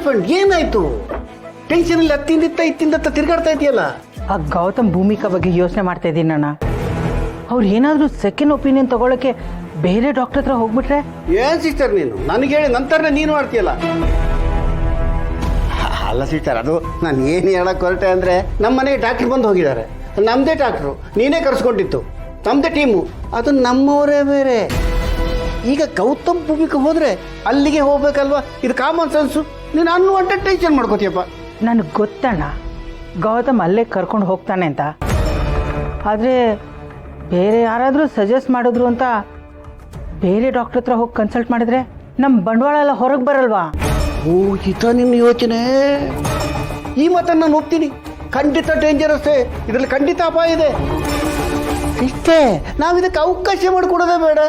Friend ಏನಾಯ್ತು? Tension ಅಲ್ಲಿ ಇತ್ತಿಂದ ತಿರ್ಗಾಡ್ತಾ ಇದೆಯಲ್ಲ. ಆ ಗೌತಮ್ ಭೂಮಿಕಾ ಬಗ್ಗೆ ಯೋಚನೆ ಮಾಡ್ತಾ ಇದ್ದೀನಿ ಅಣ್ಣ. ಅವ್ರು ಏನಾದರೂ ಸೆಕೆಂಡ್ ಒಪಿನಿಯನ್ ತಗೊಳಕ್ಕೆ ಬೇರೆ ಡಾಕ್ಟರ್ ಹತ್ರ ಹೋಗ್ಬಿಟ್ರೆ? ಏನ್ ಸಿಸ್ಟರ್ ನೀನು ನನಗೆ ಹೇಳಿ ನಂತರ ನೀನು ಮಾಡ್ತೀಯಲ್ಲ. ಅಲ್ಲ ಸಿಸ್ಟರ್, ಅದು ನಾನು ಏನು ಹೇಳಕ್ ಹೊರಟೆ ಅಂದ್ರೆ ನಮ್ಮ ಮನೆಗೆ ಡಾಕ್ಟರ್ ಬಂದು ಹೋಗಿದ್ದಾರೆ. ನಮ್ಮದೇ ಡಾಕ್ಟ್ರು, ನೀನೇ ಕರೆಸ್ಕೊಂಡಿತ್ತು, ನಮ್ಮದೇ ಟೀಮು, ಅದು ನಮ್ಮವರೇ ಬೇರೆ. ಈಗ ಗೌತಮ್ ಭೂಮಿಕಾ ಹೋದ್ರೆ ಅಲ್ಲಿಗೆ ಹೋಗ್ಬೇಕಲ್ವಾ? ಇದು ಕಾಮನ್ ಸೆನ್ಸು. ನೀನು ಅನ್ನುವಂತ ಟೆನ್ಷನ್ ಮಾಡ್ಕೋತೀಯಪ್ಪ. ನನಗೆ ಗೊತ್ತಣ್ಣ ಗೌತಮ್ ಅಲ್ಲೇ ಕರ್ಕೊಂಡು ಹೋಗ್ತಾನೆ ಅಂತ. ಆದರೆ ಬೇರೆ ಯಾರಾದರೂ ಸಜೆಸ್ಟ್ ಮಾಡಿದ್ರು ಅಂತ ಬೇರೆ ಡಾಕ್ಟರ್ ಹತ್ರ ಹೋಗಿ ಕನ್ಸಲ್ಟ್ ಮಾಡಿದ್ರೆ ನಮ್ಮ ಬಂಡವಾಳ ಎಲ್ಲ ಹೊರಗೆ ಬರಲ್ವಾ? ಓ, ಇತ ನಿನ್ನ ಯೋಚನೆ. ಈ ಮಾತನ್ನು ನಾನು ಒಪ್ತೀನಿ. ಖಂಡಿತ ಡೇಂಜರಸ್, ಇದರಲ್ಲಿ ಖಂಡಿತ ಅಪಾಯ ಇದೆ. ಇಷ್ಟೇ, ನಾವು ಇದಕ್ಕೆ ಅವಕಾಶ ಮಾಡಿಕೊಡೋದೇ ಬೇಡ.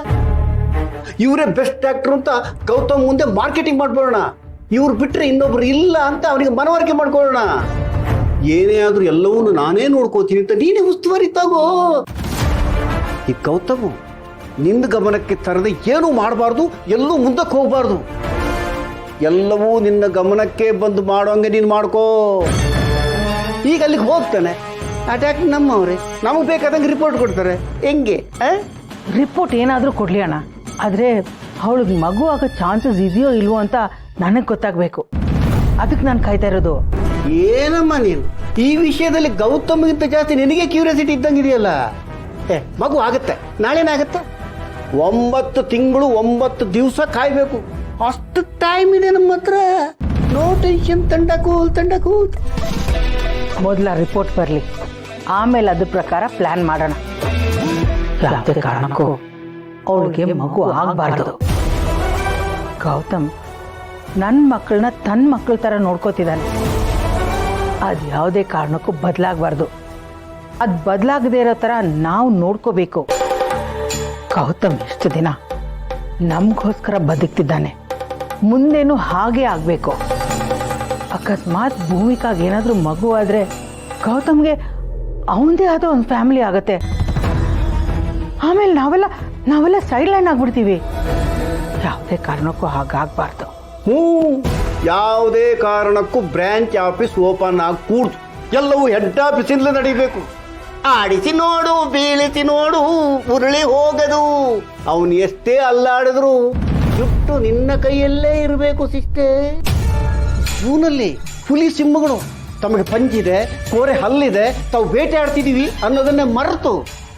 ಇವರೇ ಬೆಸ್ಟ್ ಡಾಕ್ಟರ್ ಅಂತ ಗೌತಮ್ ಮುಂದೆ ಮಾರ್ಕೆಟಿಂಗ್ ಮಾಡ್ಬೋಣ. ಇವ್ರು ಬಿಟ್ರೆ ಇನ್ನೊಬ್ರು ಇಲ್ಲ ಅಂತ ಅವನಿಗೆ ಮನವರಿಕೆ ಮಾಡ್ಕೊಳ್ಳೋಣ. ಏನೇ ಆದ್ರೂ ಎಲ್ಲವನ್ನೂ ನಾನೇ ನೋಡ್ಕೋತೀನಿ ಅಂತ ನೀನೇ ಉಸ್ತುವಾರಿ ತಗೋ. ಈ ಗೌತಮ್ ನಿನ್ನ ಗಮನಕ್ಕೆ ತರದೆ ಏನೂ ಮಾಡಬಾರ್ದು, ಎಲ್ಲೂ ಮುಂದಕ್ಕೆ ಹೋಗಬಾರ್ದು. ಎಲ್ಲವೂ ನಿನ್ನ ಗಮನಕ್ಕೆ ಬಂದು ಮಾಡೋಂಗೆ ನೀನು ಮಾಡ್ಕೋ. ಈಗ ಅಲ್ಲಿಗೆ ಹೋಗ್ತಾನೆ, ಅಟ್ಯಾಕ್ ನಮ್ಮವ್ರೆ, ನಮಗೆ ಬೇಕಾದಂಗೆ ರಿಪೋರ್ಟ್ ಕೊಡ್ತಾರೆ. ಹೆಂಗೆ ರಿಪೋರ್ಟ್ ಏನಾದರೂ ಕೊಡಲಿ ಅಣ್ಣ, ಆದರೆ ಅವಳಿಗೆ ಮಗು ಆಗೋ ಚಾನ್ಸಸ್ ಇದೆಯೋ ಇಲ್ವೋ ಅಂತ ನನಗೆ ಗೊತ್ತಾಗಬೇಕು. ಅದಕ್ಕೆ ನಾನು ಕಾಯ್ತಾ ಇರೋದು. ಏನಮ್ಮ ನೀನು ಈ ವಿಷಯದಲ್ಲಿ ಗೌತಮ್ಗಿಂತ ಜಾಸ್ತಿ ನಿನಗೆ ಕ್ಯೂರಿಯಾಸಿಟಿ ಇದ್ದಂಗಿದೆಯಲ್ಲ. ಮಗು ಆಗುತ್ತೆ, ನಾಳೆನಾಗತ್ತೆ? 9 ತಿಂಗಳು 9 ದಿವಸ ಕಾಯ್ಬೇಕು. ಅಷ್ಟು ಟೈಮ್ ಇದೆ ನಮ್ಮ ಹತ್ರ. ನೋ ಟೆನ್ಷನ್, ತಂಡಕೂಲ್. ಮೊದಲ ರಿಪೋರ್ಟ್ ಬರಲಿ, ಆಮೇಲೆ ಅದ್ರ ಪ್ರಕಾರ ಪ್ಲಾನ್ ಮಾಡೋಣ. ಯಾವುದೇ ಕಾರಣಕ್ಕೂ ಅವಳಿಗೆ ಮಗು ಆಗಬಾರ್ದು. ಗೌತಮ್ ನನ್ನ ಮಕ್ಕಳನ್ನ ತನ್ನ ಮಕ್ಕಳ ಥರ ನೋಡ್ಕೋತಿದ್ದಾನೆ. ಅದು ಯಾವುದೇ ಕಾರಣಕ್ಕೂ ಬದಲಾಗಬಾರ್ದು. ಅದು ಬದಲಾಗದೇ ಇರೋ ಥರ ನಾವು ನೋಡ್ಕೋಬೇಕು. ಗೌತಮ್ ಎಷ್ಟು ದಿನ ನಮಗೋಸ್ಕರ ಬದುಕ್ತಿದ್ದಾನೆ, ಮುಂದೇನು ಹಾಗೆ ಆಗಬೇಕು. ಅಕಸ್ಮಾತ್ ಭೂಮಿಕಾಗೆ ಏನಾದರೂ ಮಗು ಆದರೆ ಗೌತಮ್ಗೆ ಅವನದೇ ಆದ ಒಂದು ಫ್ಯಾಮಿಲಿ ಆಗತ್ತೆ. ಆಮೇಲೆ ನಾವೆಲ್ಲ ಸೈಡ್ ಲೈನ್ ಆಗ್ಬಿಡ್ತೀವಿ. ಯಾವುದೇ ಕಾರಣಕ್ಕೂ ಹಾಗಾಗಬಾರ್ದು. ಯಾವುದೇ ಕಾರಣಕ್ಕೂ ಬ್ರಾಂಚ್ ಆಫೀಸ್ ಓಪನ್ ಆಗಕೂಡ್ದು. ಎಲ್ಲವೂ ಹೆಡ್ ಆಫೀಸಿಂದಲೇ ನಡೀಬೇಕು. ಆಡಿಸಿ ನೋಡು, ಬೀಳಿಸಿ ನೋಡು, ಉರುಳಿ ಹೋಗದು. ಅವನು ಎಷ್ಟೇ ಅಲ್ಲಾಡಿದ್ರು ಜುಟ್ಟು ನಿನ್ನ ಕೈಯಲ್ಲೇ ಇರಬೇಕು ಸಿಸ್ಟೇ. ಜೂನಲ್ಲಿ ಹುಲಿ ಸಿಂಹಗಳು ತಮಗೆ ಪಂಜಿದೆ, ಕೋರೆ ಹಲ್ಲಿದೆ, ತಾವು ಬೇಟೆ ಆಡ್ತಿದೀವಿ ಅನ್ನೋದನ್ನೇ ಮರೆತು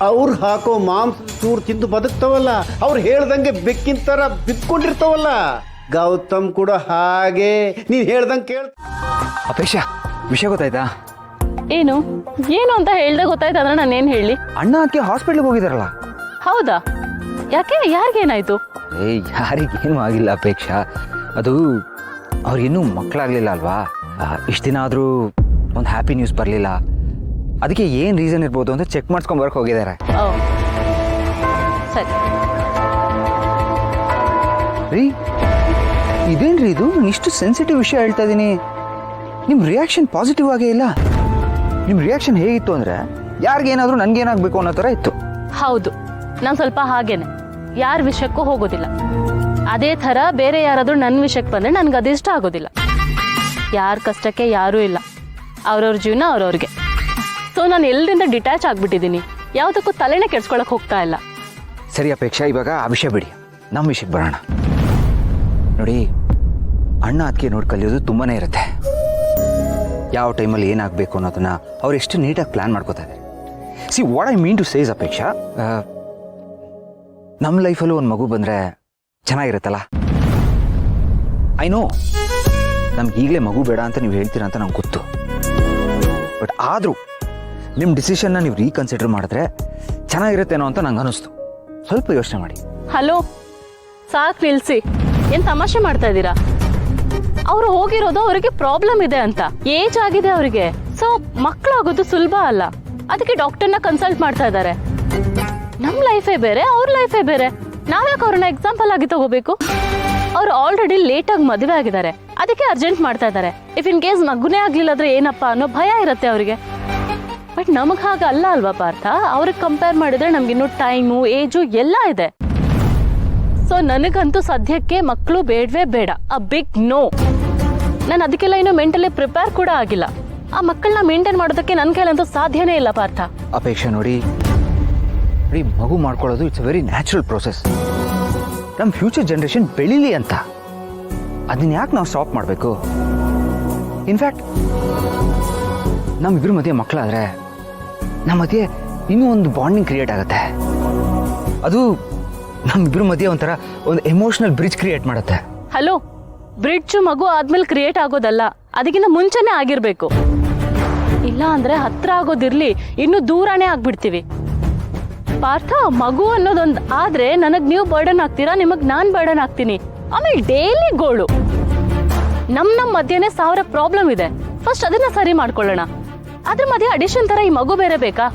ಅವ್ರು ಹಾಕೋ ಮಾಂಸ ಚೂರು ತಿಂದು ಬದುಕ್ತವಲ್ಲ, ಅವ್ರು ಹೇಳ್ದಂಗೆ ಬೆಕ್ಕಿನ ತರ ಬಿದ್ಕೊಂಡಿರ್ತಾವಲ್ಲ. ಗೌತಮ್ ಕೂಡ ಹಾಗೆ ನೀನ್ ಹೇಳ್ದಂಗೆ ಕೇಳ. ಅಪೇಕ್ಷಾ, ವಿಷಯ ಗೊತ್ತಾಯ್ತಾ? ಏನು ಅಂತ ಹೇಳ್ದೆ ಗೊತ್ತಾಯ್ತು ಅಂದ್ರೆ ನಾನೇನು ಹೇಳಿ? ಅಣ್ಣ ಅದಕ್ಕೆ ಹಾಸ್ಪಿಟ್ಲಿಗೆ ಹೋಗಿದಾರಲ್ಲ. ಹೌದಾ? ಯಾಕೆ? ಯಾರಿಗೇನಾಯ್ತು? ಯಾರಿಗೇನು ಆಗಿಲ್ಲ ಅಪೇಕ್ಷಾ. ಅದು ಅವ್ರಿಗಿನ್ನೂ ಮಕ್ಕಳಾಗ್ಲಿಲ್ಲ ಅಲ್ವಾ. ಇಷ್ಟು ದಿನ ಆದರೂ ಒಂದು ಹ್ಯಾಪಿ ನ್ಯೂಸ್ ಬರಲಿಲ್ಲ. ಅದಕ್ಕೆ ಏನು ರೀಸನ್ ಇರ್ಬೋದು ಅಂತ ಚೆಕ್ ಮಾಡಿಸ್ಕೊಂಡು ಬರಕ್ಕೆ ಹೋಗಿದ್ದಾರೆ. ಸರಿ ರೀ, ಇದೇನ್ರಿ ಇದು? ಇಷ್ಟು ಸೆನ್ಸಿಟಿವ್ ವಿಷಯ ಹೇಳ್ತಾ ಇದ್ದೀನಿ. ನಿಮ್ಮ ರಿಯಾಕ್ಷನ್ ಪಾಸಿಟಿವ್ ಆಗೇ ಇಲ್ಲ. ನಿಮ್ಮ ರಿಯಾಕ್ಷನ್ ಹೇಗಿತ್ತು ಅಂದರೆ ಯಾರಿಗೇನಾದರೂ ನನಗೇನಾಗಬೇಕು ಅನ್ನೋ ಥರ ಇತ್ತು. ಹೌದು, ನಾನು ಸ್ವಲ್ಪ ಹಾಗೇನೆ, ಯಾರ ವಿಷಯಕ್ಕೂ ಹೋಗೋದಿಲ್ಲ. ಅದೇ ಥರ ಬೇರೆ ಯಾರಾದರೂ ನನ್ನ ವಿಷಯಕ್ಕೆ ಬಂದರೆ ನನಗೆ ಅದಿಷ್ಟ ಆಗೋದಿಲ್ಲ. ಯಾರ ಕಷ್ಟಕ್ಕೆ ಯಾರೂ ಇಲ್ಲ, ಅವ್ರವ್ರ ಜೀವನ ಅವ್ರವ್ರಿಗೆ. ಸೊ ನಾನು ಎಲ್ಲರಿಂದ ಡಿಟ್ಯಾಚ್ ಆಗಿಬಿಟ್ಟಿದ್ದೀನಿ, ಯಾವುದಕ್ಕೂ ತಲೆನೇ ಕೆಡ್ಸ್ಕೊಳಕ್ಕೆ ಹೋಗ್ತಾ ಇಲ್ಲ. ಸರಿ ಅಪೇಕ್ಷಾ, ಇವಾಗ ಆ ವಿಷಯ ಬಿಡಿ, ನಮ್ಮ ವಿಷಯಕ್ಕೆ ಬರೋಣ. ನೋಡಿ, ಅಣ್ಣ ಅದಕ್ಕೆ ನೋಡಿ ಕಲಿಯೋದು ತುಂಬಾ ಇರುತ್ತೆ. ಯಾವ ಟೈಮಲ್ಲಿ ಏನಾಗಬೇಕು ಅನ್ನೋದನ್ನ ಅವ್ರು ಎಷ್ಟು ನೀಟಾಗಿ ಪ್ಲ್ಯಾನ್ ಮಾಡ್ಕೋತಾ ಇದ್ದಾರೆ. See what I mean to says Apeksha, ನಮ್ಮ ಲೈಫಲ್ಲೂ ಒಂದು ಮಗು ಬಂದರೆ ಚೆನ್ನಾಗಿರುತ್ತಲ್ಲ. ಐ ನೋ ನಮ್ಗೆ ಈಗಲೇ ಮಗು ಬೇಡ ಅಂತ ನೀವು ಹೇಳ್ತೀರಾ ಅಂತ ನಂಗೆ ಗೊತ್ತು. ಬಟ್ ಆದರೂ ನಿಮ್ಮ ಡಿಸಿಷನ್ನ ನೀವು ರೀಕನ್ಸಿಡರ್ ಮಾಡಿದ್ರೆ ಚೆನ್ನಾಗಿರುತ್ತೇನೋ ಅಂತ ನಂಗೆ ಅನ್ನಿಸ್ತು. ಸ್ವಲ್ಪ ಯೋಚನೆ ಮಾಡಿ. ಹಲೋ, ಸಾಕು ನಿಲ್ಸಿ. ಏನು ತಮಾಷೆ ಮಾಡ್ತಾ ಇದ್ದೀರಾ? ಅವರು ಹೋಗಿರೋದು ಅವರಿಗೆ ಪ್ರಾಬ್ಲಮ್ ಇದೆ ಅಂತ, ಏಜ್ ಆಗಿದೆ ಅವರಿಗೆ. ಸೊ ಮಕ್ಕಳಾಗೋದು ಸುಲಭ ಅಲ್ಲ, ಅದಕ್ಕೆ ಡಾಕ್ಟರ್ನ ಕನ್ಸಲ್ಟ್ ಮಾಡ್ತಾ ಇದ್ದಾರೆ. ನಮ್ಮ ಲೈಫೇ ಬೇರೆ, ಅವ್ರ ಲೈಫೇ ಬೇರೆ. ನಾವ್ಯಾಕೆ ಅವ್ರನ್ನ ಎಕ್ಸಾಂಪಲ್ ಆಗಿ ತಗೋಬೇಕು? ಅವ್ರು ಆಲ್ರೆಡಿ ಲೇಟಾಗಿ ಮದುವೆ ಆಗಿದ್ದಾರೆ, ಅದಕ್ಕೆ ಅರ್ಜೆಂಟ್ ಮಾಡ್ತಾ ಇದ್ದಾರೆ. ಇಫ್ ಇನ್ ಕೇಸ್ ಮಗುನೇ ಆಗ್ಲಿಲ್ಲ ಅಂದ್ರೆ ಏನಪ್ಪಾ ಅನ್ನೋ ಭಯ ಇರುತ್ತೆ ಅವರಿಗೆ. ಬಟ್ ನಮಗ್ ಹಾಗ ಅಲ್ಲ ಅಲ್ವಾ ಪಾರ್ಥ? ಅವ್ರಿಗೆ ಕಂಪೇರ್ ಮಾಡಿದ್ರೆ ನಮ್ಗಿನ್ನೂ ಟೈಮು, ಏಜು ಎಲ್ಲ ಇದೆ. ಸೊ ನನಗಂತೂ ಸದ್ಯಕ್ಕೆ ಮಕ್ಕಳು ಬೇಡವೇ ಬೇಡ. A big no. ನಾನು ಅದಕ್ಕೆಲ್ಲ ಇನ್ನೂ ಮೆಂಟಲಿ ಪ್ರಿಪೇರ್ ಕೂಡ ಆಗಿಲ್ಲ. ಆ ಮಕ್ಕಳನ್ನ ಮೇಂಟೈನ್ ಮಾಡೋದಕ್ಕೆ ನನ್ನ ಕೈಲಂತೂ ಸಾಧ್ಯನೇ ಇಲ್ಲ ಪಾರ್ಥ. ಅಪೇಕ್ಷೆ ನೋಡಿ, ಮಗು ಮಾಡ್ಕೊಳ್ಳೋದು it's a very natural process. ನಮ್ಮ ಫ್ಯೂಚರ್ ಜನ್ರೇಷನ್ ಬೆಳೀಲಿ ಅಂತ ಅದನ್ನ ಯಾಕೆ ನಾವು ಸ್ಟಾಪ್ ಮಾಡಬೇಕು? ಇನ್ಫ್ಯಾಕ್ಟ್ ನಮ್ಮಿಬ್ಬರ ಮಧ್ಯೆ ಮಕ್ಕಳಾದ್ರೆ ನಮ್ಮ ಮಧ್ಯೆ ಇನ್ನೂ ಒಂದು ಬಾಂಡಿಂಗ್ ಕ್ರಿಯೇಟ್ ಆಗುತ್ತೆ. ಅದು ನಮ್ಮಿಬ್ಬರ ಮಧ್ಯೆ ಒಂಥರ ಒಂದು ಎಮೋಷನಲ್ ಬ್ರಿಡ್ಜ್ ಕ್ರಿಯೇಟ್ ಮಾಡುತ್ತೆ. ಹಲೋ, ಬ್ರಿಡ್ಜ್ ಮಗು ಆದ್ಮೇಲೆ ಕ್ರಿಯೇಟ್ ಆಗೋದಲ್ಲ, ಅದಕ್ಕಿಂತ ಮುಂಚೆನೆ ಆಗಿರ್ಬೇಕು. ಇಲ್ಲ ಅಂದ್ರೆ ಹತ್ರ ಆಗೋದಿರ್ಲಿ, ಇನ್ನು ದೂರನೇ ಆಗ್ಬಿಡ್ತೀವಿ. ಪಾರ್ಥ, ಮಗು ಅನ್ನೋದೊಂದು ಆದ್ರೆ ನನಗ್ ನೀವು ಬರ್ಡನ್ ಆಗ್ತೀರಾ, ನಿಮಗ್ ನಾನ್ ಬರ್ಡನ್ ಆಗ್ತೀನಿ. ಆಮೇಲೆ ಡೈಲಿ ಗೋಳು. ನಮ್ ಮಧ್ಯೆನೆ 1000 ಪ್ರಾಬ್ಲಮ್ ಇದೆ. ಫಸ್ಟ್ ಅದನ್ನ ಸರಿ ಮಾಡ್ಕೊಳ್ಳೋಣ. ಅದ್ರ ಮಧ್ಯೆ ಅಡಿಷನ್ ತರ ಈ ಮಗು ಬೇರೆ ಬೇಕಾ?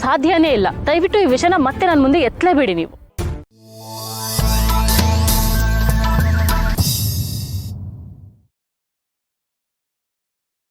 ಸಾಧ್ಯನೇ ಇಲ್ಲ. ದಯವಿಟ್ಟು ಈ ವಿಷಯನ ಮತ್ತೆ ನನ್ನ ಮುಂದೆ ಎತ್ತಲೇಬೇಡಿ ನೀವು.